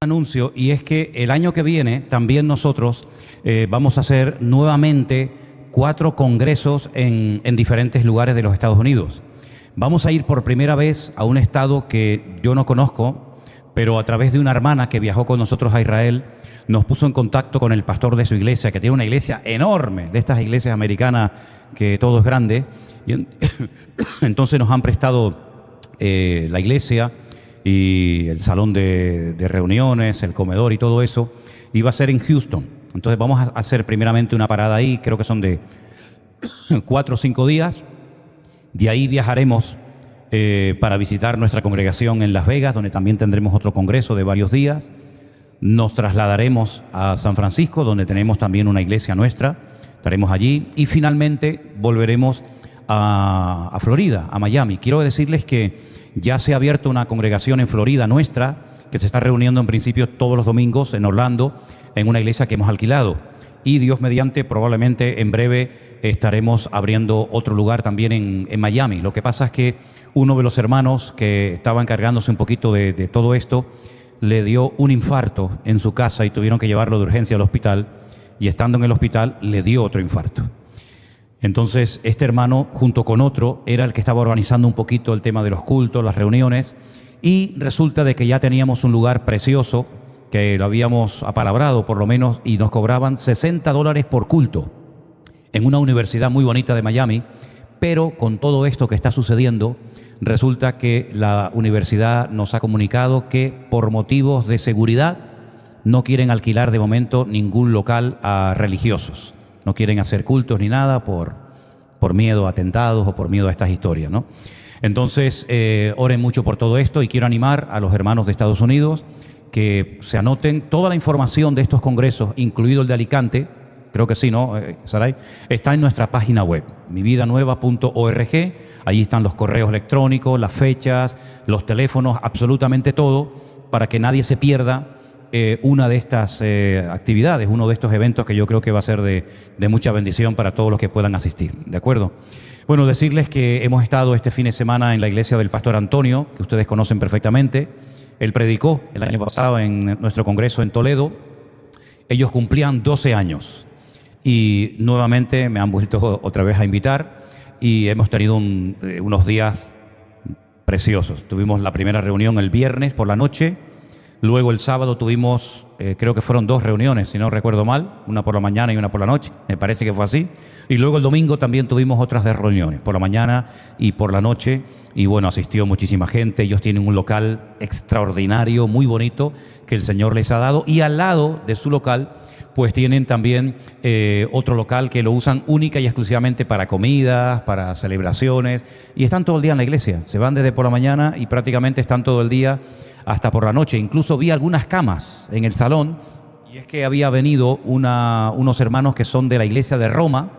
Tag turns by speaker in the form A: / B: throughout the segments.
A: Anuncio, y es que el año que viene también nosotros vamos a hacer nuevamente 4 congresos en diferentes lugares de los Estados Unidos. Vamos a ir por primera vez a un estado que yo no conozco, pero a través de una hermana que viajó con nosotros a Israel, nos puso en contacto con el pastor de su iglesia, que tiene una iglesia enorme, de estas iglesias americanas que todo es grande, y entonces nos han prestado la iglesia y el salón de reuniones, el comedor y todo eso, y va a ser en Houston. Entonces vamos a hacer primeramente una parada ahí, creo que son de 4 o 5 días. De ahí viajaremos para visitar nuestra congregación en Las Vegas, donde también tendremos otro congreso de varios días. Nos trasladaremos a San Francisco, donde tenemos también una iglesia nuestra, estaremos allí, y finalmente volveremos a Florida, a Miami. Quiero decirles que ya se ha abierto una congregación en Florida nuestra, que se está reuniendo en principio todos los domingos en Orlando, en una iglesia que hemos alquilado. Y Dios mediante, probablemente en breve estaremos abriendo otro lugar también en Miami. Lo que pasa es que uno de los hermanos que estaba encargándose un poquito de todo esto, le dio un infarto en su casa y tuvieron que llevarlo de urgencia al hospital, y estando en el hospital le dio otro infarto. Entonces este hermano, junto con otro, era el que estaba organizando un poquito el tema de los cultos, las reuniones, y resulta de que ya teníamos un lugar precioso que lo habíamos apalabrado por lo menos, y nos cobraban $60 por culto en una universidad muy bonita de Miami. Pero con todo esto que está sucediendo, resulta que la universidad nos ha comunicado que por motivos de seguridad no quieren alquilar de momento ningún local a religiosos. No quieren hacer cultos ni nada por miedo a atentados o por miedo a estas historias, ¿no? Entonces, oren mucho por todo esto, y quiero animar a los hermanos de Estados Unidos que se anoten. Toda la información de estos congresos, incluido el de Alicante, creo que sí, ¿no, Saray? Está en nuestra página web, mividanueva.org. Allí están los correos electrónicos, las fechas, los teléfonos, absolutamente todo, para que nadie se pierda una de estas actividades, uno de estos eventos que yo creo que va a ser de mucha bendición para todos los que puedan asistir, ¿de acuerdo? Bueno, decirles que hemos estado este fin de semana en la iglesia del pastor Antonio, que ustedes conocen perfectamente. Él predicó el año pasado en nuestro congreso en Toledo. Ellos cumplían 12 años y nuevamente me han vuelto otra vez a invitar, y hemos tenido unos días preciosos. Tuvimos la primera reunión el viernes por la noche. Luego el sábado tuvimos, creo que fueron 2 reuniones, si no recuerdo mal, una por la mañana y una por la noche, me parece que fue así. Y luego el domingo también tuvimos otras 2 reuniones, por la mañana y por la noche. Y bueno, asistió muchísima gente. Ellos tienen un local extraordinario, muy bonito, que el Señor les ha dado. Y al lado de su local, pues tienen también otro local que lo usan única y exclusivamente para comidas, para celebraciones. Y están todo el día en la iglesia. Se van desde por la mañana y prácticamente están todo el día hasta por la noche. Incluso vi algunas camas en el salón, y es que había venido unos hermanos que son de la iglesia de Roma,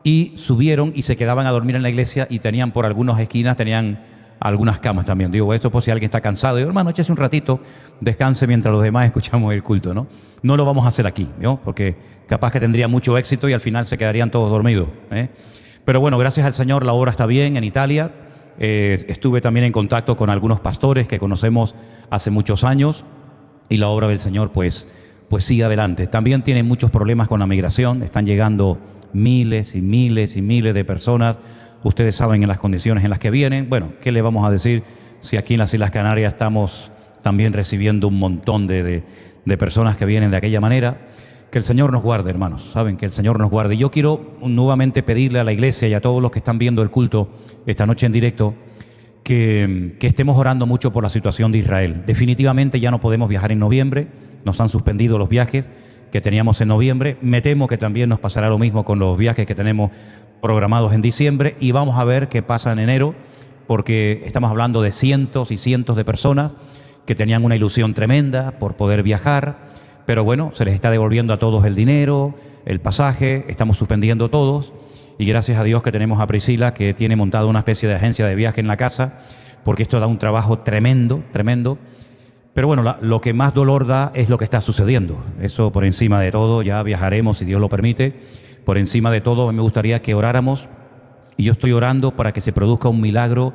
A: y subieron y se quedaban a dormir en la iglesia, y tenían por algunas esquinas, tenían algunas camas también. Digo, esto por si alguien está cansado. Digo, hermano, échese un ratito, descanse mientras los demás escuchamos el culto, ¿no? No lo vamos a hacer aquí, ¿no? Porque capaz que tendría mucho éxito y al final se quedarían todos dormidos, ¿eh? Pero bueno, gracias al Señor la obra está bien en Italia. Estuve también en contacto con algunos pastores que conocemos hace muchos años, y la obra del Señor pues sigue adelante. También tienen muchos problemas con la migración. Están llegando miles y miles y miles de personas. Ustedes saben en las condiciones en las que vienen. Bueno, ¿qué le vamos a decir si aquí en las Islas Canarias estamos también recibiendo un montón de personas que vienen de aquella manera? Que el Señor nos guarde, hermanos, saben, que el Señor nos guarde. Y yo quiero nuevamente pedirle a la iglesia y a todos los que están viendo el culto esta noche en directo que estemos orando mucho por la situación de Israel. Definitivamente ya no podemos viajar en noviembre, nos han suspendido los viajes que teníamos en noviembre. Me temo que también nos pasará lo mismo con los viajes que tenemos programados en diciembre, y vamos a ver qué pasa en enero, porque estamos hablando de cientos y cientos de personas que tenían una ilusión tremenda por poder viajar. Pero bueno, se les está devolviendo a todos el dinero, el pasaje, estamos suspendiendo todos. Y gracias a Dios que tenemos a Priscila, que tiene montada una especie de agencia de viaje en la casa, porque esto da un trabajo tremendo, tremendo. Pero bueno, lo que más dolor da es lo que está sucediendo. Eso por encima de todo, ya viajaremos si Dios lo permite. Por encima de todo, me gustaría que oráramos, y yo estoy orando para que se produzca un milagro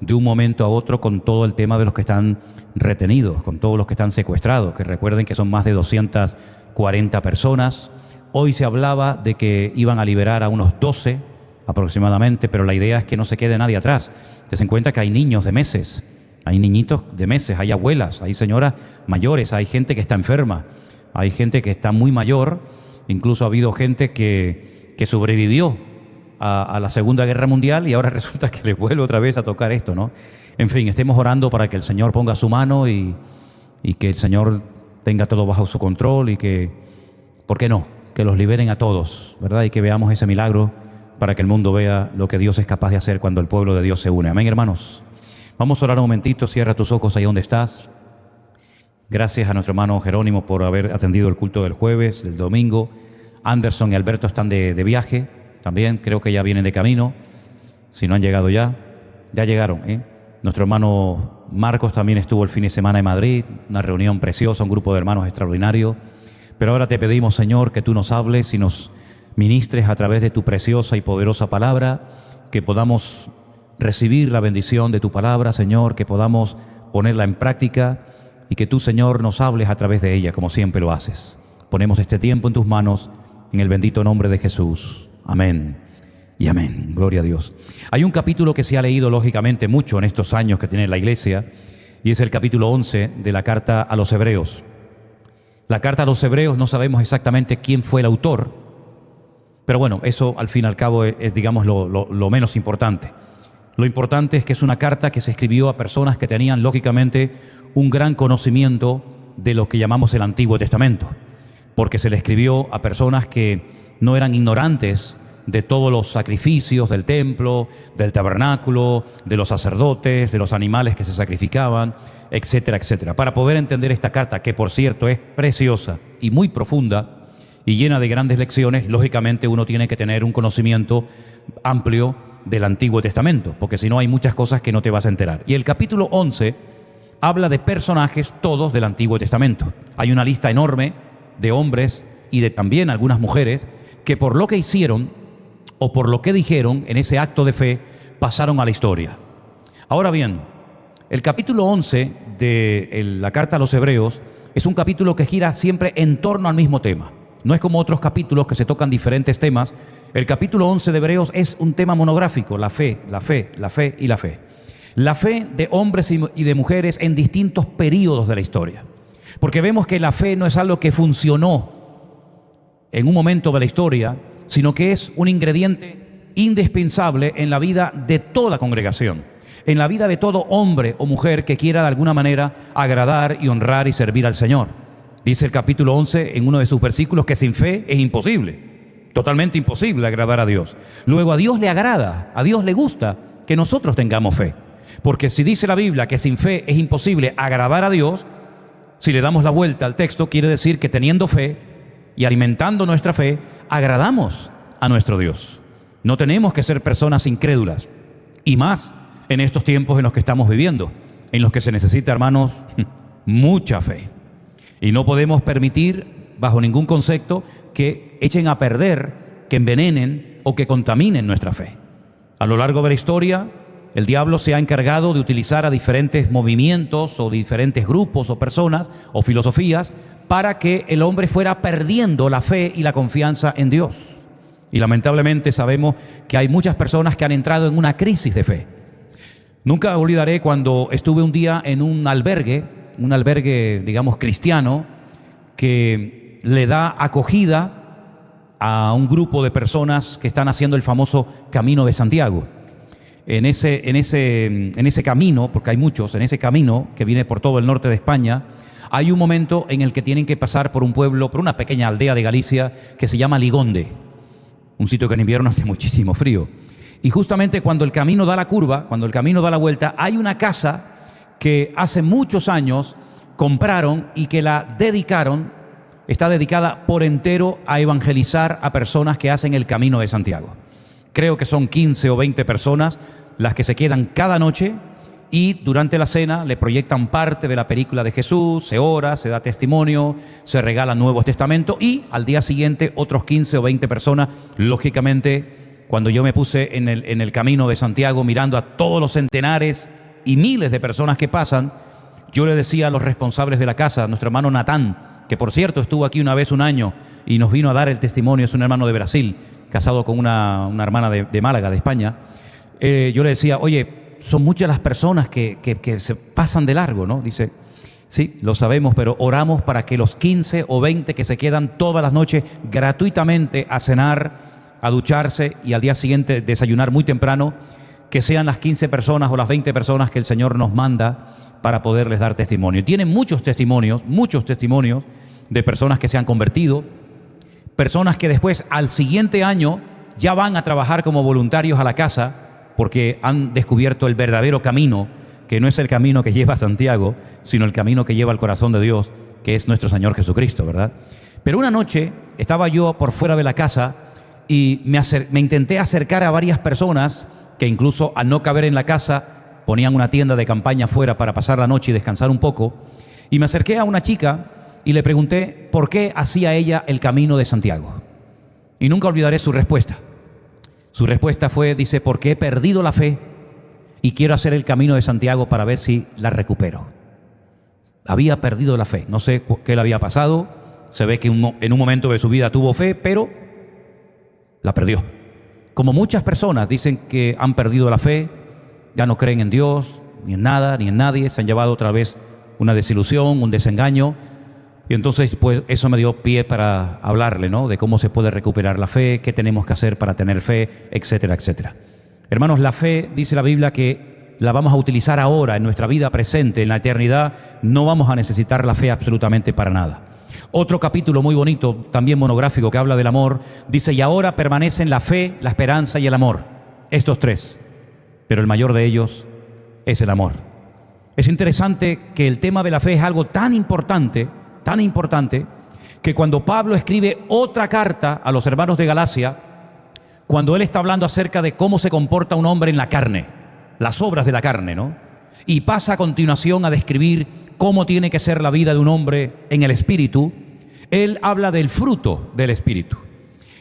A: de un momento a otro con todo el tema de los que están retenidos, con todos los que están secuestrados, que recuerden que son más de 240 personas. Hoy se hablaba de que iban a liberar a unos 12 aproximadamente, pero la idea es que no se quede nadie atrás. Ten en cuenta que hay niños de meses, hay niñitos de meses, hay abuelas, hay señoras mayores, hay gente que está enferma, hay gente que está muy mayor. Incluso ha habido gente que sobrevivió a la Segunda Guerra Mundial y ahora resulta que le vuelve otra vez a tocar esto, ¿no? En fin, estemos orando para que el Señor ponga su mano y que el Señor tenga todo bajo su control y que, ¿por qué no?, que los liberen a todos, ¿verdad? Y que veamos ese milagro para que el mundo vea lo que Dios es capaz de hacer cuando el pueblo de Dios se une. Amén, hermanos. Vamos a orar un momentito, cierra tus ojos ahí donde estás. Gracias a nuestro hermano Jerónimo por haber atendido el culto del jueves, del domingo. Anderson y Alberto están de viaje también, creo que ya vienen de camino. Si no han llegado ya llegaron, ¿eh? Nuestro hermano Marcos también estuvo el fin de semana en Madrid, una reunión preciosa, un grupo de hermanos extraordinario. Pero ahora te pedimos, Señor, que tú nos hables y nos ministres a través de tu preciosa y poderosa palabra, que podamos recibir la bendición de tu palabra, Señor, que podamos ponerla en práctica y que tú, Señor, nos hables a través de ella, como siempre lo haces. Ponemos este tiempo en tus manos, en el bendito nombre de Jesús. Amén y amén. Gloria a Dios. Hay un capítulo que se ha leído lógicamente mucho en estos años que tiene la iglesia, y es el capítulo 11 de la carta a los Hebreos. La carta a los Hebreos no sabemos exactamente quién fue el autor, pero bueno, eso al fin y al cabo es digamos, lo menos importante. Lo importante es que es una carta que se escribió a personas que tenían lógicamente un gran conocimiento de lo que llamamos el Antiguo Testamento, porque se le escribió a personas que no eran ignorantes de todos los sacrificios del templo, del tabernáculo, de los sacerdotes, de los animales que se sacrificaban, etcétera, etcétera. Para poder entender esta carta, que por cierto es preciosa y muy profunda y llena de grandes lecciones, lógicamente uno tiene que tener un conocimiento amplio del Antiguo Testamento, porque si no hay muchas cosas que no te vas a enterar. Y el capítulo 11 habla de personajes todos del Antiguo Testamento. Hay una lista enorme de hombres y de también algunas mujeres que por lo que hicieron o por lo que dijeron en ese acto de fe pasaron a la historia. Ahora bien, el capítulo 11 de la carta a los Hebreos es un capítulo que gira siempre en torno al mismo tema. No es como otros capítulos que se tocan diferentes temas. El capítulo 11 de Hebreos es un tema monográfico: la fe, la fe, la fe y la fe. La fe de hombres y de mujeres en distintos períodos de la historia. Porque vemos que la fe no es algo que funcionó en un momento de la historia, sino que es un ingrediente indispensable en la vida de toda congregación, en la vida de todo hombre o mujer que quiera de alguna manera agradar y honrar y servir al Señor. Dice el capítulo 11 en uno de sus versículos que sin fe es imposible, totalmente imposible agradar a Dios. Luego a Dios le agrada, a Dios le gusta que nosotros tengamos fe, porque si dice la Biblia que sin fe es imposible agradar a Dios, si le damos la vuelta al texto quiere decir que teniendo fe y alimentando nuestra fe, agradamos a nuestro Dios. No tenemos que ser personas incrédulas, y más en estos tiempos en los que estamos viviendo, en los que se necesita, hermanos, mucha fe. Y no podemos permitir, bajo ningún concepto, que echen a perder, que envenenen o que contaminen nuestra fe. A lo largo de la historia, el diablo se ha encargado de utilizar a diferentes movimientos o diferentes grupos o personas o filosofías para que el hombre fuera perdiendo la fe y la confianza en Dios. Y lamentablemente sabemos que hay muchas personas que han entrado en una crisis de fe. Nunca olvidaré cuando estuve un día en un albergue, digamos cristiano, que le da acogida a un grupo de personas que están haciendo el famoso Camino de Santiago. En ese camino, porque hay muchos, en ese camino que viene por todo el norte de España, hay un momento en el que tienen que pasar por un pueblo, por una pequeña aldea de Galicia que se llama Ligonde, un sitio que en invierno hace muchísimo frío. Y justamente cuando el camino da la curva, cuando el camino da la vuelta, hay una casa que hace muchos años compraron y que la dedicaron, está dedicada por entero a evangelizar a personas que hacen el Camino de Santiago. Creo que son 15 o 20 personas las que se quedan cada noche y durante la cena le proyectan parte de la película de Jesús, se ora, se da testimonio, se regala Nuevo Testamento y al día siguiente otros 15 o 20 personas, lógicamente, cuando yo me puse en el camino de Santiago mirando a todos los centenares y miles de personas que pasan, yo le decía a los responsables de la casa, nuestro hermano Natán, que por cierto estuvo aquí una vez un año y nos vino a dar el testimonio, es un hermano de Brasil, casado con una hermana de Málaga, de España. Yo le decía, oye, son muchas las personas que se pasan de largo, ¿no? Dice, sí, lo sabemos, pero oramos para que los 15 o 20 que se quedan todas las noches gratuitamente a cenar, a ducharse y al día siguiente desayunar muy temprano, que sean las 15 personas o las 20 personas que el Señor nos manda para poderles dar testimonio. Tienen muchos testimonios de personas que se han convertido, personas que después al siguiente año ya van a trabajar como voluntarios a la casa porque han descubierto el verdadero camino, que no es el camino que lleva a Santiago, sino el camino que lleva al corazón de Dios, que es nuestro Señor Jesucristo, ¿verdad? Pero una noche estaba yo por fuera de la casa y me intenté acercar a varias personas que incluso al no caber en la casa ponían una tienda de campaña fuera para pasar la noche y descansar un poco. Y me acerqué a una chica y le pregunté por qué hacía ella el camino de Santiago. Y nunca olvidaré su respuesta. Su respuesta fue, dice, porque he perdido la fe y quiero hacer el camino de Santiago para ver si la recupero. Había perdido la fe. No sé qué le había pasado. Se ve que en un momento de su vida tuvo fe, pero la perdió. Como muchas personas dicen que han perdido la fe, ya no creen en Dios, ni en nada, ni en nadie, se han llevado otra vez una desilusión, un desengaño. Y entonces pues eso me dio pie para hablarle, ¿no? De cómo se puede recuperar la fe, qué tenemos que hacer para tener fe, etcétera, etcétera. Hermanos, la fe, dice la Biblia, que la vamos a utilizar ahora en nuestra vida presente, en la eternidad. No vamos a necesitar la fe absolutamente para nada. Otro capítulo muy bonito, también monográfico, que habla del amor, dice, y ahora permanecen la fe, la esperanza y el amor. Estos tres. Pero el mayor de ellos es el amor. Es interesante que el tema de la fe es algo tan importante, que cuando Pablo escribe otra carta a los hermanos de Galacia, cuando él está hablando acerca de cómo se comporta un hombre en la carne, las obras de la carne, ¿no? Y pasa a continuación a describir cómo tiene que ser la vida de un hombre en el espíritu, él habla del fruto del espíritu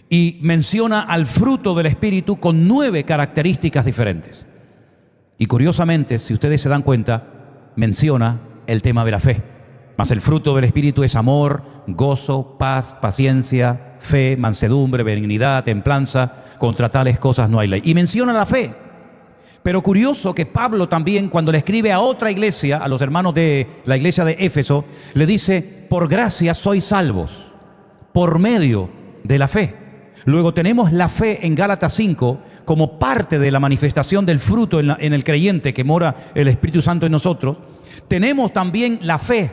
A: y menciona al fruto del espíritu con 9 características diferentes. Y curiosamente, si ustedes se dan cuenta, menciona el tema de la fe. Mas el fruto del espíritu es amor, gozo, paz, paciencia, fe, mansedumbre, benignidad, templanza. Contra tales cosas no hay ley. Y menciona la fe. Pero curioso que Pablo también, cuando le escribe a otra iglesia, a los hermanos de la iglesia de Éfeso, le dice, por gracia sois salvos, por medio de la fe. Luego tenemos la fe en Gálatas 5 como parte de la manifestación del fruto en el creyente que mora el Espíritu Santo en nosotros. Tenemos también la fe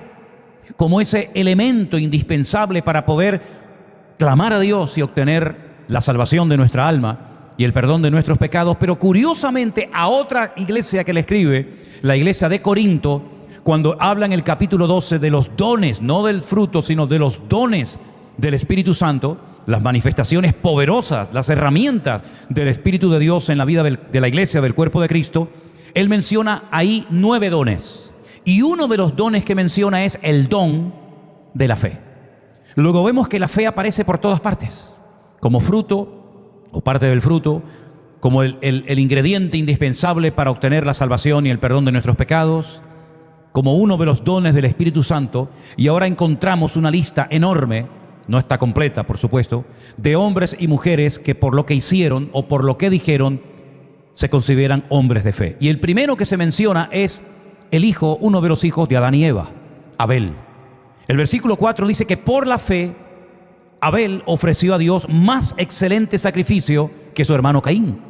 A: como ese elemento indispensable para poder clamar a Dios y obtener la salvación de nuestra alma y el perdón de nuestros pecados. Pero curiosamente a otra iglesia que le escribe, la iglesia de Corinto, cuando habla en el capítulo 12 de los dones, no del fruto, sino de los dones del Espíritu Santo, las manifestaciones poderosas, las herramientas del Espíritu de Dios en la vida de la iglesia, del cuerpo de Cristo, él menciona ahí 9 dones. Y uno de los dones que menciona es el don de la fe. Luego vemos que la fe aparece por todas partes, como fruto o parte del fruto, como el ingrediente indispensable para obtener la salvación y el perdón de nuestros pecados, como uno de los dones del Espíritu Santo. Y ahora encontramos una lista enorme, no está completa por supuesto, de hombres y mujeres que por lo que hicieron o por lo que dijeron se consideran hombres de fe. Y el primero que se menciona es el hijo, uno de los hijos de Adán y Eva, Abel. El versículo 4 dice que por la fe Abel ofreció a Dios más excelente sacrificio que su hermano Caín,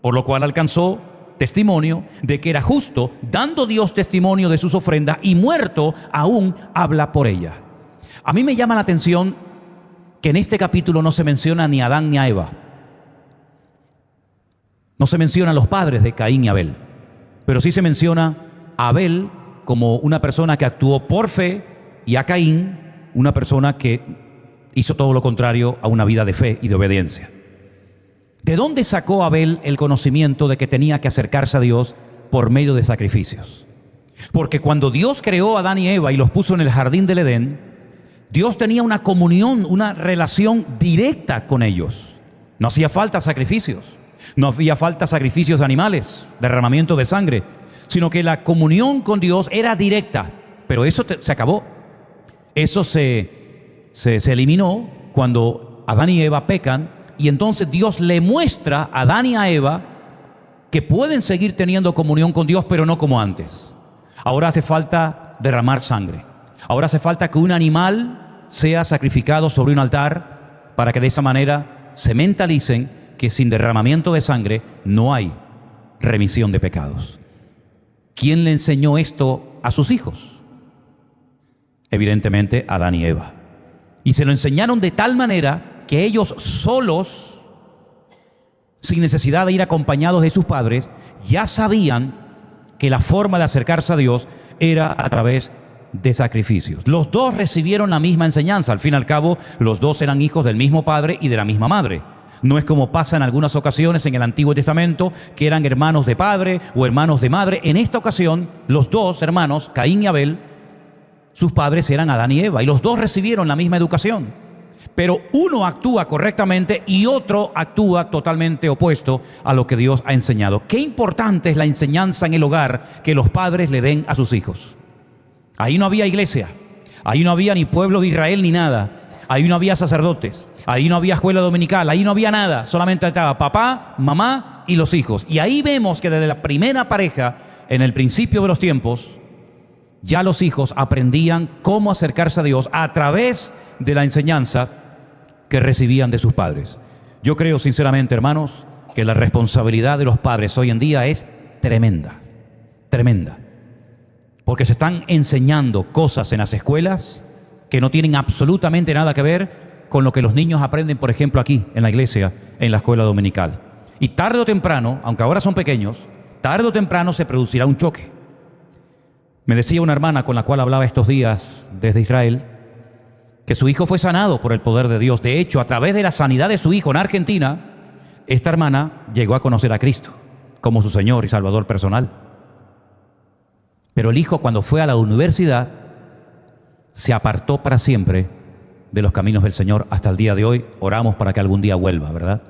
A: por lo cual alcanzó testimonio de que era justo, dando Dios testimonio de sus ofrendas, y muerto aún habla por ella. A mí me llama la atención que en este capítulo no se menciona ni a Adán ni a Eva. No se mencionan los padres de Caín y Abel, pero sí se menciona a Abel como una persona que actuó por fe y a Caín una persona que hizo todo lo contrario a una vida de fe y de obediencia. ¿De dónde sacó Abel el conocimiento de que tenía que acercarse a Dios por medio de sacrificios? Porque cuando Dios creó a Adán y Eva y los puso en el jardín del Edén, Dios tenía una comunión, una relación directa con ellos. No hacía falta sacrificios. No hacía falta sacrificios de animales, derramamiento de sangre, sino que la comunión con Dios era directa. Pero eso se acabó. Eso se eliminó cuando Adán y Eva pecan, y entonces Dios le muestra a Adán y a Eva que pueden seguir teniendo comunión con Dios, pero no como antes. Ahora hace falta derramar sangre. Ahora hace falta que un animal sea sacrificado sobre un altar para que de esa manera se mentalicen que sin derramamiento de sangre no hay remisión de pecados. ¿Quién le enseñó esto a sus hijos? Evidentemente Adán y Eva. Y se lo enseñaron de tal manera que ellos solos, sin necesidad de ir acompañados de sus padres, ya sabían que la forma de acercarse a Dios era a través de sacrificios. Los dos recibieron la misma enseñanza. Al fin y al cabo, los dos eran hijos del mismo padre y de la misma madre. No es como pasa en algunas ocasiones en el Antiguo Testamento, que eran hermanos de padre o hermanos de madre. En esta ocasión, los dos hermanos, Caín y Abel, sus padres eran Adán y Eva, y los dos recibieron la misma educación. Pero uno actúa correctamente y otro actúa totalmente opuesto a lo que Dios ha enseñado. Qué importante es la enseñanza en el hogar que los padres le den a sus hijos. Ahí no había iglesia, ahí no había ni pueblo de Israel ni nada, ahí no había sacerdotes, ahí no había escuela dominical, ahí no había nada, solamente estaba papá, mamá y los hijos. Y ahí vemos que desde la primera pareja, en el principio de los tiempos, ya los hijos aprendían cómo acercarse a Dios a través de la enseñanza que recibían de sus padres. Yo creo sinceramente, hermanos, que la responsabilidad de los padres hoy en día es tremenda, tremenda. Porque se están enseñando cosas en las escuelas que no tienen absolutamente nada que ver con lo que los niños aprenden, por ejemplo, aquí en la iglesia, en la escuela dominical. Y tarde o temprano, aunque ahora son pequeños, tarde o temprano se producirá un choque. Me decía una hermana con la cual hablaba estos días desde Israel, que su hijo fue sanado por el poder de Dios. De hecho, a través de la sanidad de su hijo en Argentina, esta hermana llegó a conocer a Cristo como su Señor y Salvador personal. Pero el hijo, cuando fue a la universidad, se apartó para siempre de los caminos del Señor. Hasta el día de hoy oramos para que algún día vuelva, ¿verdad?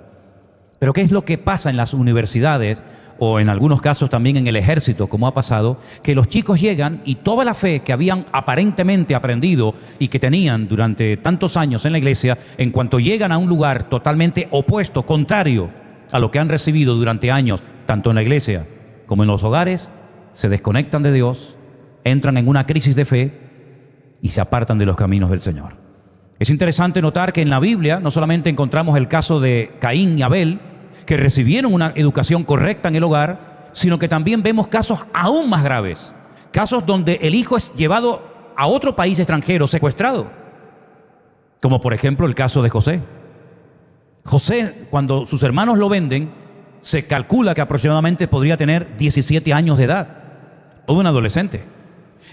A: Pero ¿qué es lo que pasa en las universidades o en algunos casos también en el ejército, como ha pasado? Que los chicos llegan y toda la fe que habían aparentemente aprendido y que tenían durante tantos años en la iglesia, en cuanto llegan a un lugar totalmente opuesto, contrario a lo que han recibido durante años, tanto en la iglesia como en los hogares, se desconectan de Dios, entran en una crisis de fe y se apartan de los caminos del Señor. Es interesante notar que en la Biblia no solamente encontramos el caso de Caín y Abel, que recibieron una educación correcta en el hogar, sino que también vemos casos aún más graves, casos donde el hijo es llevado a otro país extranjero, secuestrado, como por ejemplo el caso de José. José, cuando sus hermanos lo venden, se calcula que aproximadamente podría tener 17 años de edad, o un adolescente,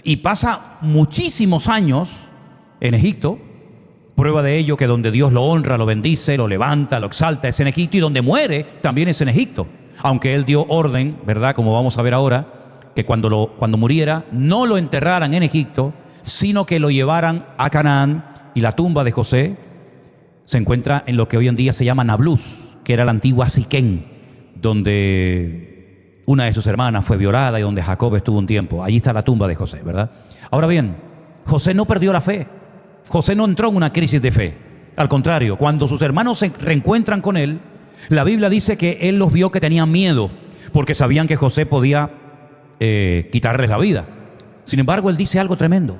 A: y pasa muchísimos años en Egipto. Prueba de ello que donde Dios lo honra, lo bendice, lo levanta, lo exalta, es en Egipto, y donde muere también es en Egipto. Aunque Él dio orden, ¿verdad?, como vamos a ver ahora, que cuando muriera no lo enterraran en Egipto, sino que lo llevaran a Canaán. Y la tumba de José se encuentra en lo que hoy en día se llama Nablus, que era la antigua Siquén, donde una de sus hermanas fue violada y donde Jacob estuvo un tiempo. Allí está la tumba de José, ¿verdad? Ahora bien, José no perdió la fe. José no entró en una crisis de fe. Al contrario, cuando sus hermanos se reencuentran con él, la Biblia dice que él los vio que tenían miedo, porque sabían que José podía quitarles la vida. Sin embargo, él dice algo tremendo.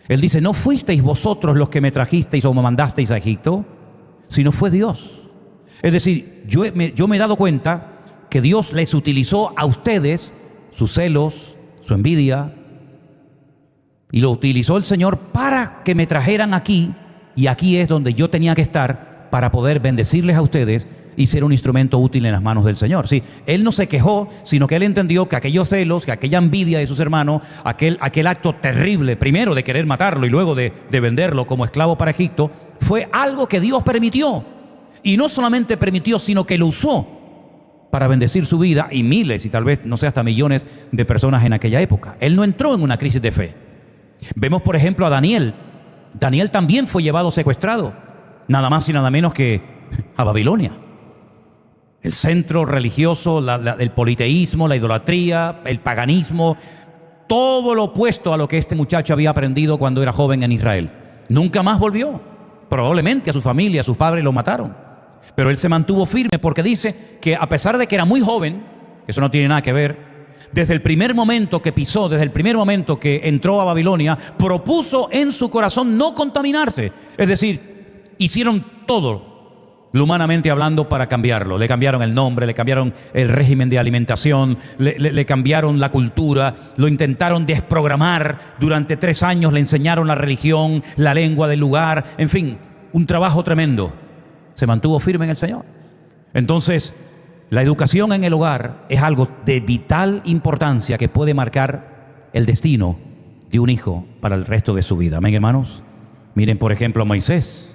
A: Él dice: no fuisteis vosotros los que me trajisteis o me mandasteis a Egipto, sino fue Dios. Es decir, yo me he dado cuenta que Dios les utilizó a ustedes sus celos, su envidia, y lo utilizó el Señor para que me trajeran aquí, y aquí es donde yo tenía que estar para poder bendecirles a ustedes y ser un instrumento útil en las manos del Señor. Sí, Él no se quejó, sino que Él entendió que aquellos celos, que aquella envidia de sus hermanos, aquel acto terrible, primero de querer matarlo y luego de venderlo como esclavo para Egipto, fue algo que Dios permitió. Y no solamente permitió, sino que lo usó para bendecir su vida y miles, y tal vez, no sé, hasta millones de personas en aquella época. Él no entró en una crisis de fe. Vemos, por ejemplo, a Daniel. Daniel también fue llevado secuestrado, nada más y nada menos que a Babilonia. El centro religioso, el politeísmo, la idolatría, el paganismo, todo lo opuesto a lo que este muchacho había aprendido cuando era joven en Israel. Nunca más volvió. Probablemente a su familia, a sus padres lo mataron. Pero él se mantuvo firme porque dice que a pesar de que era muy joven, eso no tiene nada que ver, desde el primer momento que pisó, desde el primer momento que entró a Babilonia, propuso en su corazón no contaminarse. Es decir, hicieron todo lo humanamente hablando para cambiarlo. Le cambiaron el nombre, le cambiaron el régimen de alimentación, le cambiaron la cultura, lo intentaron desprogramar. Durante 3 años le enseñaron la religión, la lengua del lugar, en fin, un trabajo tremendo. Se mantuvo firme en el Señor. Entonces, la educación en el hogar es algo de vital importancia que puede marcar el destino de un hijo para el resto de su vida. Amén, hermanos. Miren, por ejemplo, a Moisés.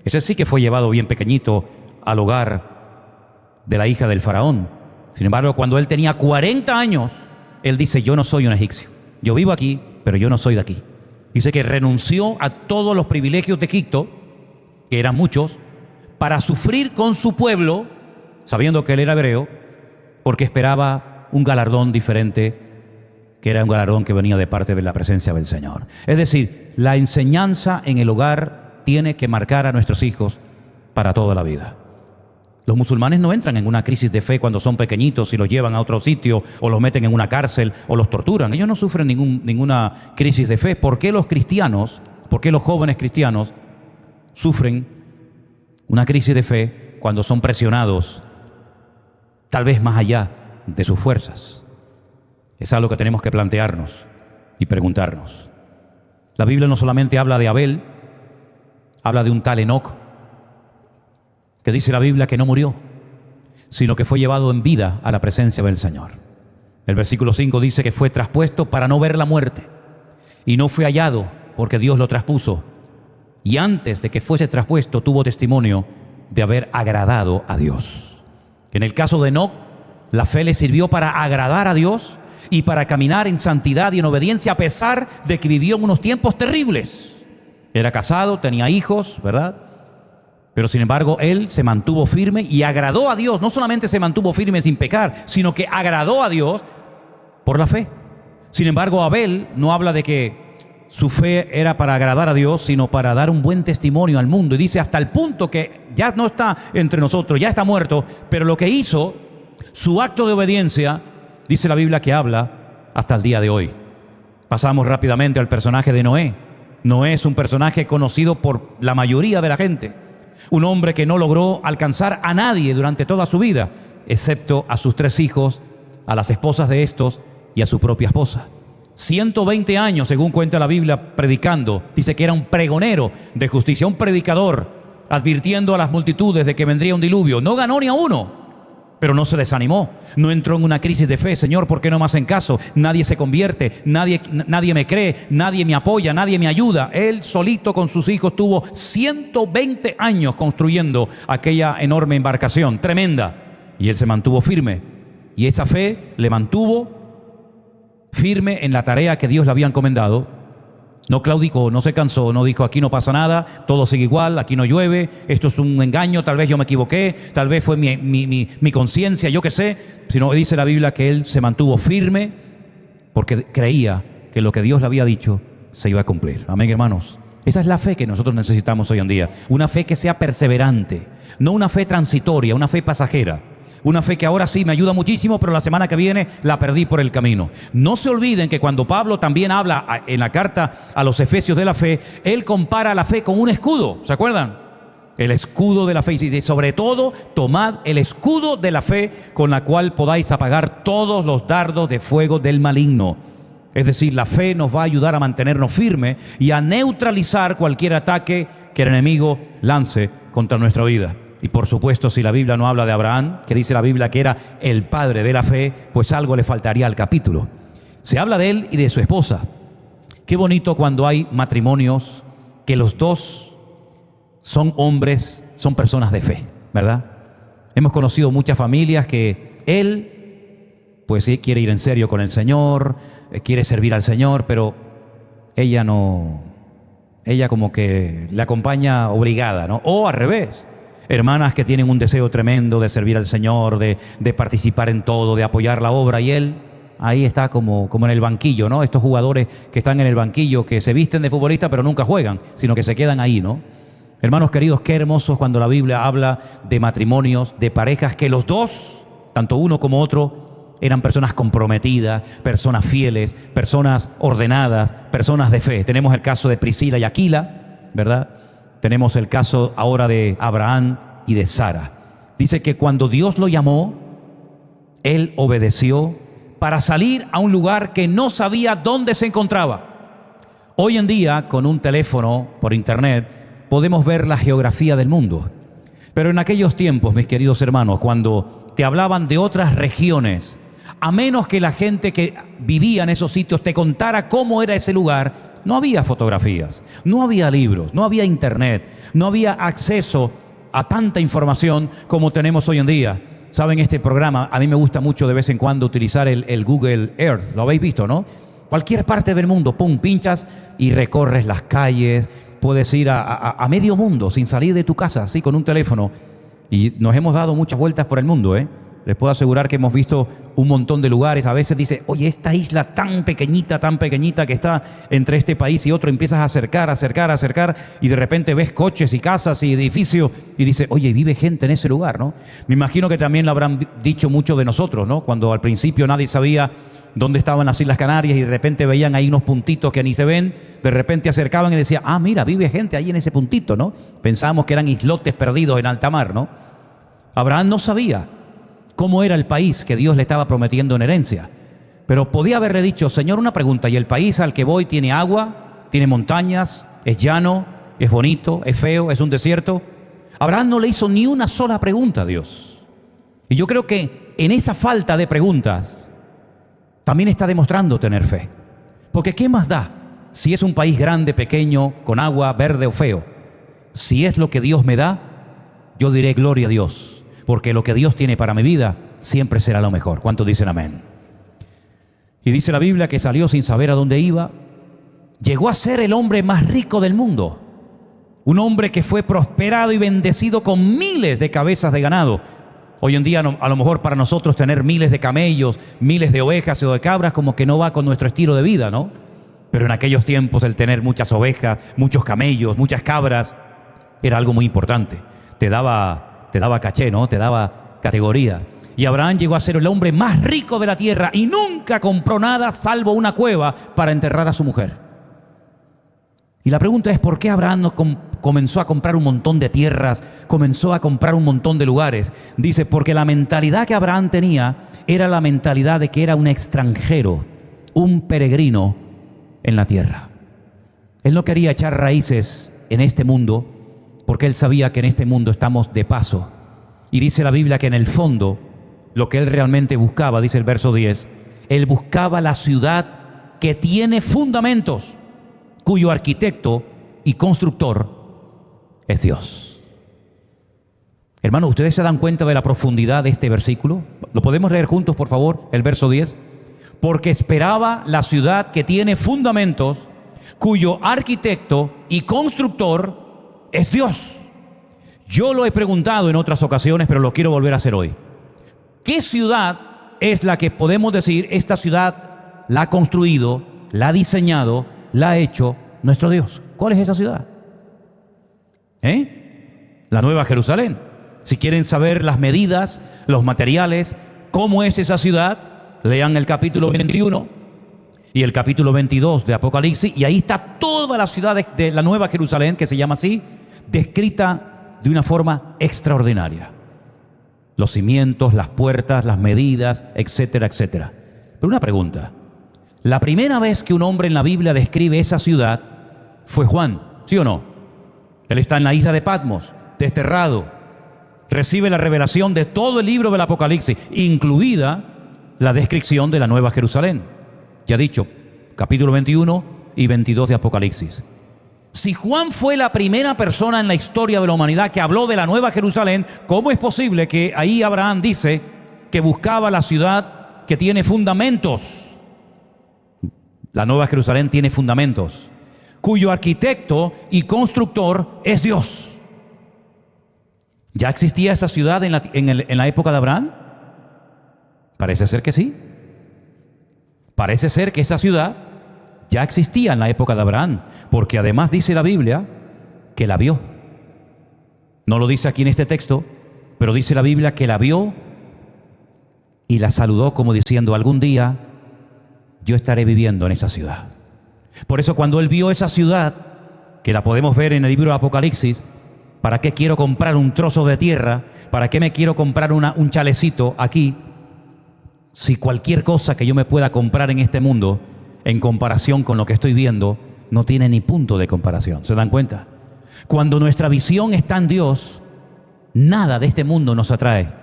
A: Ese sí que fue llevado bien pequeñito al hogar de la hija del faraón. Sin embargo, cuando él tenía 40 años, él dice: yo no soy un egipcio. Yo vivo aquí, pero yo no soy de aquí. Dice que renunció a todos los privilegios de Egipto, que eran muchos, para sufrir con su pueblo, sabiendo que él era hebreo, porque esperaba un galardón diferente, que era un galardón que venía de parte de la presencia del Señor. Es decir, la enseñanza en el hogar tiene que marcar a nuestros hijos para toda la vida. Los musulmanes no entran en una crisis de fe cuando son pequeñitos y los llevan a otro sitio o los meten en una cárcel o los torturan. Ellos no sufren ninguna crisis de fe. ¿Por qué los cristianos, por qué los jóvenes cristianos sufren una crisis de fe cuando son presionados tal vez más allá de sus fuerzas? Es algo que tenemos que plantearnos y preguntarnos. La Biblia no solamente habla de Abel, habla de un tal Enoc, que dice la Biblia que no murió, sino que fue llevado en vida a la presencia del Señor. El versículo 5 dice que fue traspuesto para no ver la muerte, y no fue hallado porque Dios lo traspuso. Y antes de que fuese traspuesto tuvo testimonio de haber agradado a Dios. En el caso de Enoc, la fe le sirvió para agradar a Dios y para caminar en santidad y en obediencia, a pesar de que vivió en unos tiempos terribles. Era casado, tenía hijos, ¿verdad? Pero sin embargo, él se mantuvo firme y agradó a Dios. No solamente se mantuvo firme sin pecar, sino que agradó a Dios por la fe. Sin embargo, Abel no habla de que su fe era para agradar a Dios, sino para dar un buen testimonio al mundo. Y dice hasta el punto que ya no está entre nosotros, ya está muerto, pero lo que hizo, su acto de obediencia, dice la Biblia que habla hasta el día de hoy. Pasamos rápidamente al personaje de Noé. Noé es un personaje conocido por la mayoría de la gente. Un hombre que no logró alcanzar a nadie durante toda su vida, excepto a sus 3 hijos, a las esposas de estos y a su propia esposa. 120 años, según cuenta la Biblia, predicando. Dice que era un pregonero de justicia, un predicador, advirtiendo a las multitudes de que vendría un diluvio. No ganó ni a uno, pero no se desanimó, no entró en una crisis de fe. Señor, ¿por qué no me hacen caso? Nadie se convierte, nadie me cree, nadie me apoya, nadie me ayuda. Él solito con sus hijos tuvo 120 años construyendo aquella enorme embarcación, tremenda. Y él se mantuvo firme. Y esa fe le mantuvo firme en la tarea que Dios le había encomendado. No claudicó, no se cansó, no dijo: aquí no pasa nada, todo sigue igual, aquí no llueve, esto es un engaño, tal vez yo me equivoqué, tal vez fue mi conciencia, yo qué sé. Sino dice la Biblia que él se mantuvo firme porque creía que lo que Dios le había dicho se iba a cumplir. Amén, hermanos. Esa es la fe que nosotros necesitamos hoy en día. Una fe que sea perseverante, no una fe transitoria, una fe pasajera. Una fe que ahora sí me ayuda muchísimo, pero la semana que viene la perdí por el camino. No se olviden que cuando Pablo también habla en la carta a los Efesios de la fe, él compara la fe con un escudo. ¿Se acuerdan? El escudo de la fe. Y sobre todo, tomad el escudo de la fe con la cual podáis apagar todos los dardos de fuego del maligno. Es decir, la fe nos va a ayudar a mantenernos firmes y a neutralizar cualquier ataque que el enemigo lance contra nuestra vida. Y por supuesto, si la Biblia no habla de Abraham, que dice la Biblia que era el padre de la fe, pues algo le faltaría al capítulo. Se habla de él y de su esposa. Qué bonito cuando hay matrimonios que los dos son hombres, son personas de fe, ¿verdad? Hemos conocido muchas familias que él, pues sí, quiere ir en serio con el Señor, quiere servir al Señor, pero ella no, ella como que le acompaña obligada, ¿no? O al revés. hermanas que tienen un deseo tremendo de servir al Señor, de participar en todo, de apoyar la obra, y él ahí está como en el banquillo, ¿no? Estos jugadores que están en el banquillo, que se visten de futbolista pero nunca juegan, sino que se quedan ahí, ¿no? Hermanos queridos, qué hermoso es cuando la Biblia habla de matrimonios, de parejas que los dos, tanto uno como otro, eran personas comprometidas, personas fieles, personas ordenadas, personas de fe. Tenemos el caso de Priscila y Aquila, ¿verdad? Tenemos el caso ahora de Abraham y de Sara. Dice que cuando Dios lo llamó, él obedeció para salir a un lugar que no sabía dónde se encontraba. Hoy en día, con un teléfono por internet, podemos ver la geografía del mundo. Pero en aquellos tiempos, mis queridos hermanos, cuando te hablaban de otras regiones, a menos que la gente que vivía en esos sitios te contara cómo era ese lugar, no había fotografías, no había libros, no había internet, no había acceso a tanta información como tenemos hoy en día. Saben, este programa, a mí me gusta mucho de vez en cuando utilizar el Google Earth. ¿Lo habéis visto, no? Cualquier parte del mundo, pum, pinchas y recorres las calles. Puedes ir a medio mundo sin salir de tu casa, así con un teléfono. Y nos hemos dado muchas vueltas por el mundo, ¿eh? Les puedo asegurar que hemos visto un montón de lugares. A veces dice, oye, esta isla tan pequeñita que está entre este país y otro, empiezas a acercar, y de repente ves coches y casas y edificios y dices, oye, vive gente en ese lugar, ¿no? Me imagino que también lo habrán dicho muchos de nosotros, ¿no? Cuando al principio nadie sabía dónde estaban las Islas Canarias y de repente veían ahí unos puntitos que ni se ven, de repente acercaban y decían, ah, mira, vive gente ahí en ese puntito, ¿no? Pensábamos que eran islotes perdidos en alta mar, ¿no? Abraham no sabía cómo era el país que Dios le estaba prometiendo en herencia, pero podía haberle dicho, Señor, una pregunta, ¿y el país al que voy tiene agua, tiene montañas, es llano, es bonito, es feo, es un desierto? Abraham no le hizo ni una sola pregunta a Dios. Y yo creo que en esa falta de preguntas también está demostrando tener fe. Porque ¿qué más da si es un país grande, pequeño, con agua, verde o feo? Si es lo que Dios me da, yo diré gloria a Dios, porque lo que Dios tiene para mi vida siempre será lo mejor. ¿Cuántos dicen amén? Y dice la Biblia que salió sin saber a dónde iba. Llegó a ser el hombre más rico del mundo. Un hombre que fue prosperado y bendecido con miles de cabezas de ganado. Hoy en día a lo mejor para nosotros tener miles de camellos, miles de ovejas o de cabras como que no va con nuestro estilo de vida, ¿no? Pero en aquellos tiempos el tener muchas ovejas, muchos camellos, muchas cabras era algo muy importante. Te daba caché, ¿no? Te daba categoría. Y Abraham llegó a ser el hombre más rico de la tierra y nunca compró nada salvo una cueva para enterrar a su mujer. Y la pregunta es, ¿por qué Abraham no comenzó a comprar un montón de tierras, comenzó a comprar un montón de lugares? Dice, porque la mentalidad que Abraham tenía era la mentalidad de que era un extranjero, un peregrino en la tierra. Él no quería echar raíces en este mundo, porque él sabía que en este mundo estamos de paso. Y dice la Biblia que en el fondo, lo que él realmente buscaba, dice el verso 10, él buscaba la ciudad que tiene fundamentos, cuyo arquitecto y constructor es Dios. Hermanos, ¿ustedes se dan cuenta de la profundidad de este versículo? ¿Lo podemos leer juntos, por favor? El verso 10. Porque esperaba la ciudad que tiene fundamentos, cuyo arquitecto y constructor es Dios. Yo lo he preguntado en otras ocasiones, pero lo quiero volver a hacer hoy. ¿Qué ciudad es la que podemos decir, esta ciudad la ha construido, la ha diseñado, la ha hecho nuestro Dios? ¿Cuál es esa ciudad? La Nueva Jerusalén. Si quieren saber las medidas, los materiales, cómo es esa ciudad, lean el capítulo 21 y el capítulo 22 de Apocalipsis, y ahí está toda la ciudad de la Nueva Jerusalén, que se llama así, descrita de una forma extraordinaria. Los cimientos, las puertas, las medidas, etcétera, etcétera. Pero una pregunta. La primera vez que un hombre en la Biblia describe esa ciudad fue Juan, ¿sí o no? Él está en la isla de Patmos, desterrado. Recibe la revelación de todo el libro del Apocalipsis, incluida la descripción de la Nueva Jerusalén. Ya dicho, capítulo 21 y 22 de Apocalipsis. Si Juan fue la primera persona en la historia de la humanidad que habló de la Nueva Jerusalén, ¿cómo es posible que ahí Abraham dice que buscaba la ciudad que tiene fundamentos? La Nueva Jerusalén tiene fundamentos, cuyo arquitecto y constructor es Dios. ¿Ya existía esa ciudad en la época de Abraham? Parece ser que sí. Parece ser que esa ciudad ya existía en la época de Abraham, porque además dice la Biblia que la vio. No lo dice aquí en este texto, pero dice la Biblia que la vio y la saludó como diciendo: algún día yo estaré viviendo en esa ciudad. Por eso cuando él vio esa ciudad, que la podemos ver en el libro de Apocalipsis, ¿para qué quiero comprar un trozo de tierra? ¿Para qué me quiero comprar un chalecito aquí? Si cualquier cosa que yo me pueda comprar en este mundo, en comparación con lo que estoy viendo, no tiene ni punto de comparación. ¿Se dan cuenta? Cuando nuestra visión está en Dios, nada de este mundo nos atrae.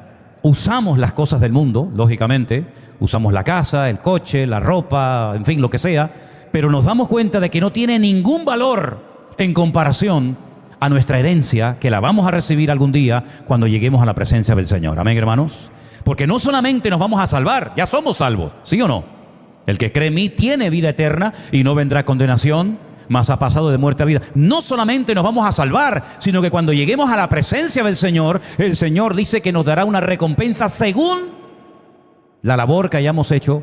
A: Usamos las cosas del mundo, lógicamente, usamos la casa, el coche, la ropa, en fin, lo que sea, pero nos damos cuenta de que no tiene ningún valor en comparación a nuestra herencia, que la vamos a recibir algún día cuando lleguemos a la presencia del Señor. Amén, hermanos. Porque no solamente nos vamos a salvar, ya somos salvos, ¿sí o no? El que cree en mí tiene vida eterna y no vendrá condenación, mas ha pasado de muerte a vida. No solamente nos vamos a salvar, sino que cuando lleguemos a la presencia del Señor, el Señor dice que nos dará una recompensa según la labor que hayamos hecho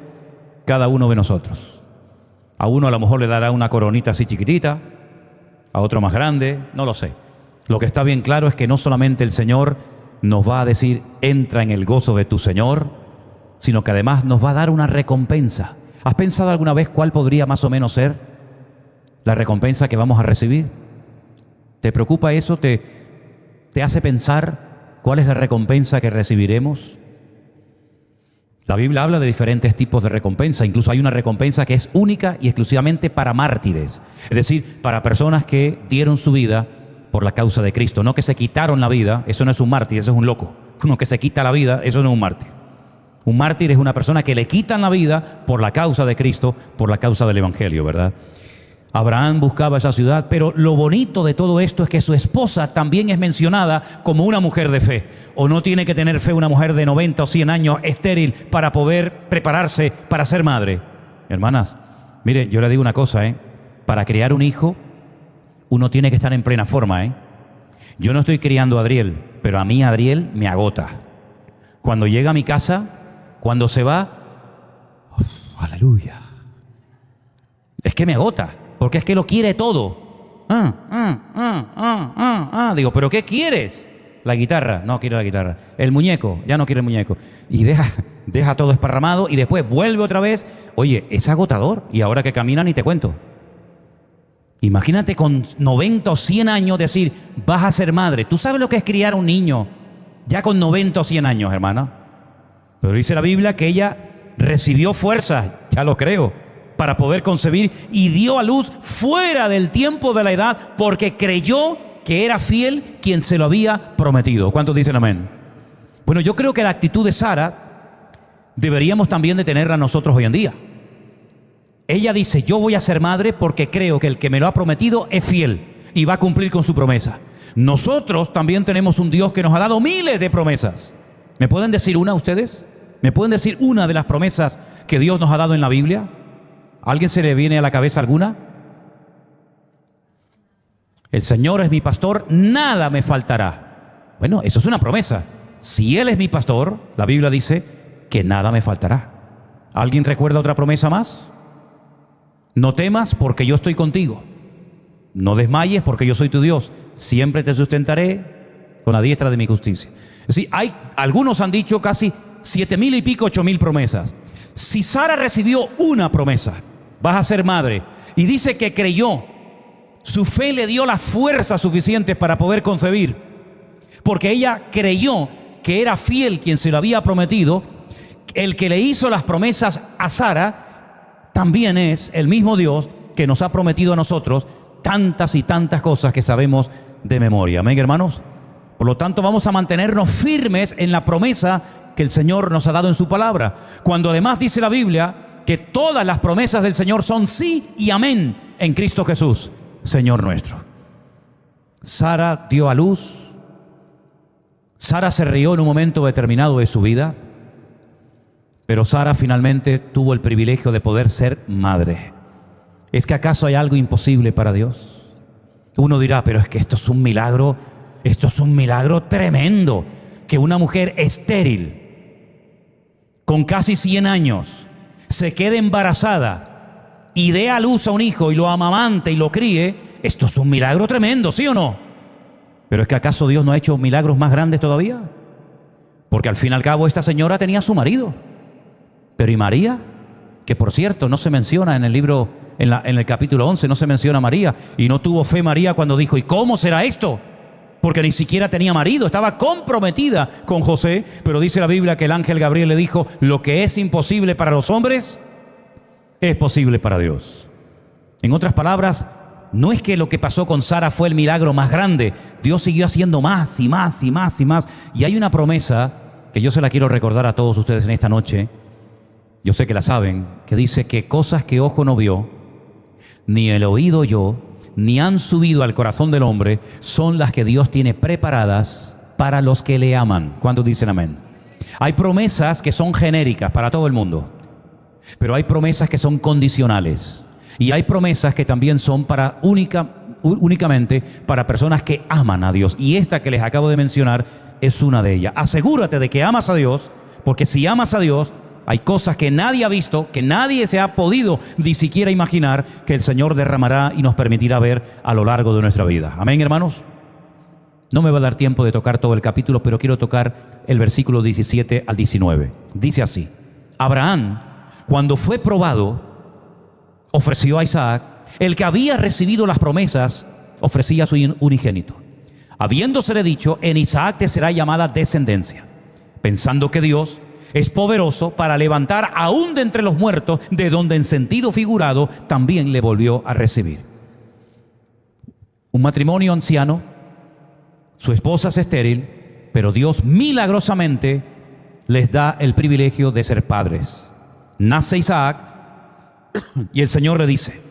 A: cada uno de nosotros. A uno a lo mejor le dará una coronita así chiquitita, a otro más grande, no lo sé. Lo que está bien claro es que no solamente el Señor nos va a decir: entra en el gozo de tu Señor, sino que además nos va a dar una recompensa. ¿Has pensado alguna vez cuál podría más o menos ser la recompensa que vamos a recibir? ¿Te preocupa eso? ¿Te hace pensar cuál es la recompensa que recibiremos? La Biblia habla de diferentes tipos de recompensa. Incluso hay una recompensa que es única y exclusivamente para mártires, es decir, para personas que dieron su vida por la causa de Cristo, no que se quitaron la vida. Eso no es un mártir, eso es un loco. Uno que se quita la vida, eso no es un mártir. Un mártir es una persona que le quitan la vida por la causa de Cristo, por la causa del Evangelio, ¿verdad? Abraham buscaba esa ciudad, pero lo bonito de todo esto es que su esposa también es mencionada como una mujer de fe. ¿O no tiene que tener fe una mujer de 90 o 100 años estéril para poder prepararse para ser madre? Hermanas, mire, yo le digo una cosa, para criar un hijo, uno tiene que estar en plena forma, Yo no estoy criando a Adriel, pero a mí Adriel me agota. Cuando llega a mi casa, cuando se va, aleluya, es que me agota, porque es que lo quiere todo. Digo, ¿pero qué quieres? La guitarra, no quiere la guitarra. El muñeco, ya no quiere el muñeco. Y deja todo esparramado y después vuelve otra vez. Oye, es agotador. Y ahora que camina ni te cuento. Imagínate con 90 o 100 años decir: vas a ser madre. ¿Tú sabes lo que es criar un niño ya con 90 o 100 años, hermana? Pero dice la Biblia que ella recibió fuerzas, ya lo creo, para poder concebir, y dio a luz fuera del tiempo de la edad, porque creyó que era fiel quien se lo había prometido. ¿Cuántos dicen amén? Bueno, yo creo que la actitud de Sara deberíamos también de tenerla nosotros hoy en día. Ella dice: yo voy a ser madre porque creo que el que me lo ha prometido es fiel y va a cumplir con su promesa. Nosotros también tenemos un Dios que nos ha dado miles de promesas. ¿Me pueden decir una ustedes? ¿Me pueden decir una de las promesas que Dios nos ha dado en la Biblia? ¿A alguien se le viene a la cabeza alguna? El Señor es mi pastor, nada me faltará. Bueno, eso es una promesa. Si Él es mi pastor, la Biblia dice que nada me faltará. ¿Alguien recuerda otra promesa más? No temas porque yo estoy contigo. No desmayes porque yo soy tu Dios. Siempre te sustentaré con la diestra de mi justicia. Es decir, algunos han dicho casi 7,000 y pico, 8,000 promesas. Si Sara recibió una promesa: vas a ser madre, y dice que creyó, su fe le dio las fuerzas suficientes para poder concebir, porque ella creyó que era fiel quien se lo había prometido. El que le hizo las promesas a Sara también es el mismo Dios que nos ha prometido a nosotros tantas y tantas cosas que sabemos de memoria. Amén, hermanos. Por lo tanto, vamos a mantenernos firmes en la promesa que el Señor nos ha dado en su palabra, cuando además dice la Biblia que todas las promesas del Señor son sí y amén en Cristo Jesús, Señor nuestro. Sara dio a luz. Sara se rió en un momento determinado de su vida, pero Sara finalmente tuvo el privilegio de poder ser madre. ¿Es que acaso hay algo imposible para Dios? Uno dirá: pero es que esto es un milagro. esto es un milagro tremendo, que una mujer estéril, con casi 100 años, se quede embarazada y dé a luz a un hijo y lo amamante y lo críe. Esto es un milagro tremendo, ¿sí o no? Pero es que ¿acaso Dios no ha hecho milagros más grandes todavía? Porque al fin y al cabo esta señora tenía a su marido. Pero ¿y María? Que por cierto no se menciona en el libro, en el capítulo 11, no se menciona a María. Y no tuvo fe María cuando dijo, ¿y cómo será esto? Porque ni siquiera tenía marido, estaba comprometida con José. Pero dice la Biblia que el ángel Gabriel le dijo, lo que es imposible para los hombres es posible para Dios. En otras palabras, no es que lo que pasó con Sara fue el milagro más grande. Dios siguió haciendo más y más y más y más. Y hay una promesa que yo se la quiero recordar a todos ustedes en esta noche. Yo sé que la saben, que dice que cosas que ojo no vio, ni el oído oyó, ni han subido al corazón del hombre, son las que Dios tiene preparadas para los que le aman. ¿Cuántos dicen amén? Hay promesas que son genéricas para todo el mundo, pero hay promesas que son condicionales. Y hay promesas que también son para únicamente para personas que aman a Dios. Y esta que les acabo de mencionar es una de ellas. Asegúrate de que amas a Dios, porque si amas a Dios, hay cosas que nadie ha visto, que nadie se ha podido ni siquiera imaginar, que el Señor derramará y nos permitirá ver a lo largo de nuestra vida. Amén, hermanos. No me va a dar tiempo de tocar todo el capítulo, pero quiero tocar el versículo 17 al 19. Dice así: Abraham, cuando fue probado, ofreció a Isaac. El que había recibido las promesas ofrecía a su unigénito, habiéndosele dicho, en Isaac te será llamada descendencia, pensando que Dios es poderoso para levantar aún de entre los muertos, de donde en sentido figurado también le volvió a recibir. Un matrimonio anciano, su esposa es estéril, pero Dios milagrosamente les da el privilegio de ser padres. Nace Isaac y el Señor le dice: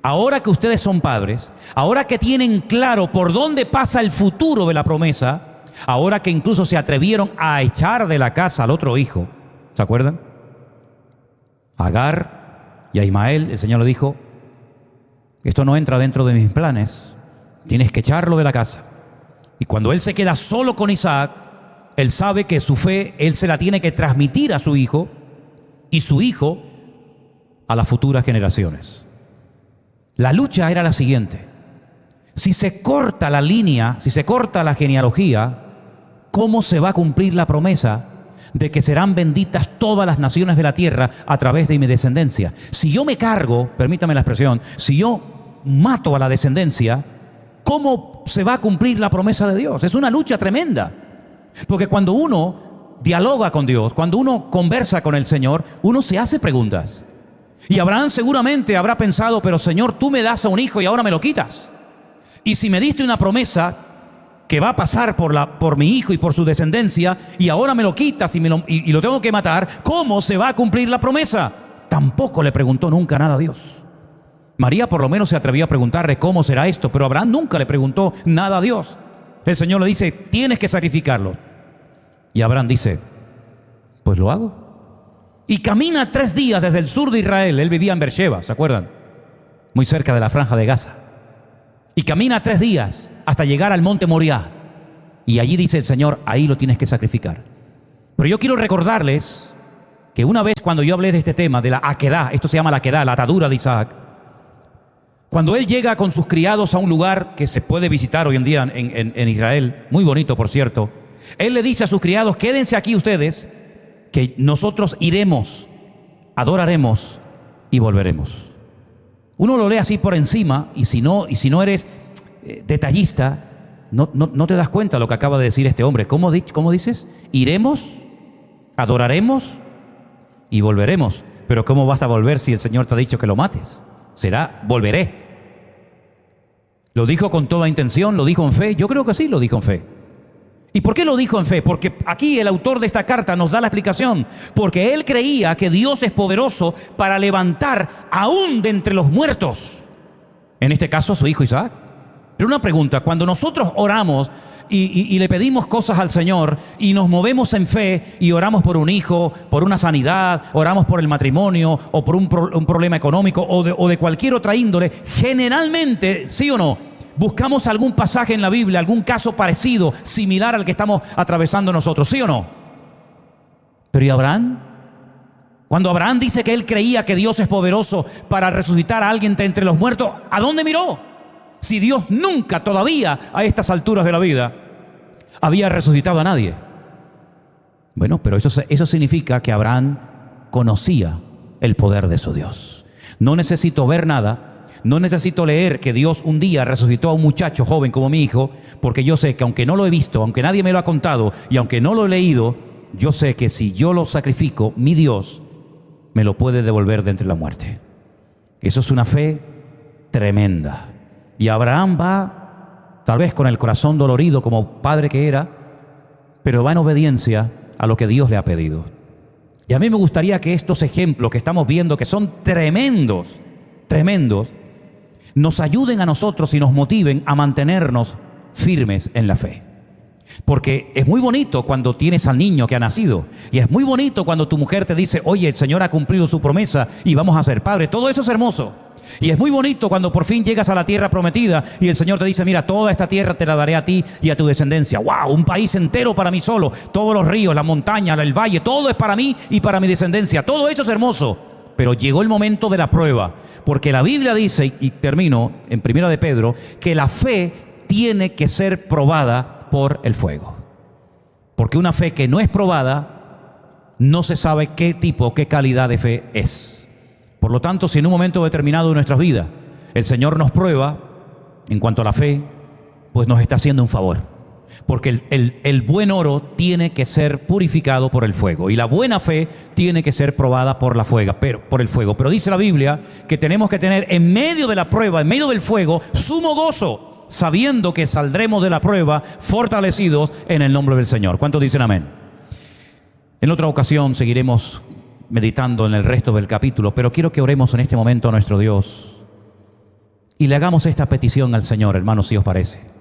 A: ahora que ustedes son padres, ahora que tienen claro por dónde pasa el futuro de la promesa, ahora que incluso se atrevieron a echar de la casa al otro hijo, ¿se acuerdan? A Agar y a Ismael, el Señor le dijo: esto no entra dentro de mis planes, tienes que echarlo de la casa. Y cuando él se queda solo con Isaac, él sabe que su fe, él se la tiene que transmitir a su hijo, y su hijo a las futuras generaciones. La lucha era la siguiente: si se corta la línea, si se corta la genealogía, ¿cómo se va a cumplir la promesa de que serán benditas todas las naciones de la tierra a través de mi descendencia? Si yo me cargo, permítame la expresión, si yo mato a la descendencia, ¿cómo se va a cumplir la promesa de Dios? Es una lucha tremenda, porque cuando uno dialoga con Dios, cuando uno conversa con el Señor, uno se hace preguntas. Y Abraham seguramente habrá pensado: pero Señor, tú me das a un hijo y ahora me lo quitas. Y si me diste una promesa que va a pasar por mi hijo y por su descendencia, y ahora me lo quitas y lo tengo que matar, ¿cómo se va a cumplir la promesa? Tampoco le preguntó nunca nada a Dios. María por lo menos se atrevió a preguntarle cómo será esto, pero Abraham nunca le preguntó nada a Dios. El Señor le dice: tienes que sacrificarlo. Y Abraham dice: pues lo hago. Y camina 3 días desde el sur de Israel. Él vivía en Beersheba, ¿se acuerdan? Muy cerca de la franja de Gaza. Y camina 3 días hasta llegar al monte Moriah. Y allí dice el Señor: ahí lo tienes que sacrificar. Pero yo quiero recordarles que una vez, cuando yo hablé de este tema, de la aquedá, esto se llama la aquedá, la atadura de Isaac, cuando él llega con sus criados a un lugar que se puede visitar hoy en día en Israel, muy bonito por cierto, él le dice a sus criados: quédense aquí ustedes, que nosotros iremos, adoraremos y volveremos. Uno lo lee así por encima, y si no eres detallista, no te das cuenta de lo que acaba de decir este hombre. ¿Cómo dices? Iremos, adoraremos y volveremos. Pero ¿cómo vas a volver si el Señor te ha dicho que lo mates? Será: volveré. ¿Lo dijo con toda intención? ¿Lo dijo en fe? Yo creo que sí lo dijo en fe. ¿Y por qué lo dijo en fe? Porque aquí el autor de esta carta nos da la explicación. Porque él creía que Dios es poderoso para levantar aún de entre los muertos, en este caso a su hijo Isaac. Pero una pregunta: cuando nosotros oramos y le pedimos cosas al Señor y nos movemos en fe y oramos por un hijo, por una sanidad, oramos por el matrimonio o por un problema económico o de cualquier otra índole, generalmente, ¿sí o no?, buscamos algún pasaje en la Biblia, algún caso parecido, similar al que estamos atravesando nosotros, ¿sí o no? Pero ¿y Abraham? Cuando Abraham dice que él creía que Dios es poderoso para resucitar a alguien de entre los muertos, ¿a dónde miró? Si Dios nunca todavía a estas alturas de la vida había resucitado a nadie. Bueno, pero eso significa que Abraham conocía el poder de su Dios. No necesito ver nada, no necesito leer que Dios un día resucitó a un muchacho joven como mi hijo, porque yo sé que aunque no lo he visto, aunque nadie me lo ha contado y aunque no lo he leído, yo sé que si yo lo sacrifico, mi Dios me lo puede devolver de entre la muerte. Eso es una fe tremenda. Y Abraham va, tal vez con el corazón dolorido como padre que era, pero va en obediencia a lo que Dios le ha pedido. Y a mí me gustaría que estos ejemplos que estamos viendo, que son tremendos, tremendos, nos ayuden a nosotros y nos motiven a mantenernos firmes en la fe. Porque es muy bonito cuando tienes al niño que ha nacido, y es muy bonito cuando tu mujer te dice, oye, el Señor ha cumplido su promesa y vamos a ser padres. Todo eso es hermoso. Y es muy bonito cuando por fin llegas a la tierra prometida y el Señor te dice, mira, toda esta tierra te la daré a ti y a tu descendencia. ¡Wow! Un país entero para mí solo. Todos los ríos, la montaña, el valle, todo es para mí y para mi descendencia. Todo eso es hermoso. Pero llegó el momento de la prueba, porque la Biblia dice, y termino en 1 de Pedro, que la fe tiene que ser probada por el fuego. Porque una fe que no es probada, no se sabe qué tipo, qué calidad de fe es. Por lo tanto, si en un momento determinado de nuestras vidas el Señor nos prueba en cuanto a la fe, pues nos está haciendo un favor. Porque el buen oro tiene que ser purificado por el fuego y la buena fe tiene que ser probada por el fuego. Pero dice la Biblia que tenemos que tener en medio de la prueba, en medio del fuego, sumo gozo, sabiendo que saldremos de la prueba fortalecidos en el nombre del Señor. ¿Cuántos dicen amén? En otra ocasión seguiremos meditando en el resto del capítulo, pero quiero que oremos en este momento a nuestro Dios y le hagamos esta petición al Señor, hermanos, si os parece.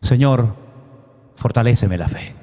A: Señor, fortaléceme la fe.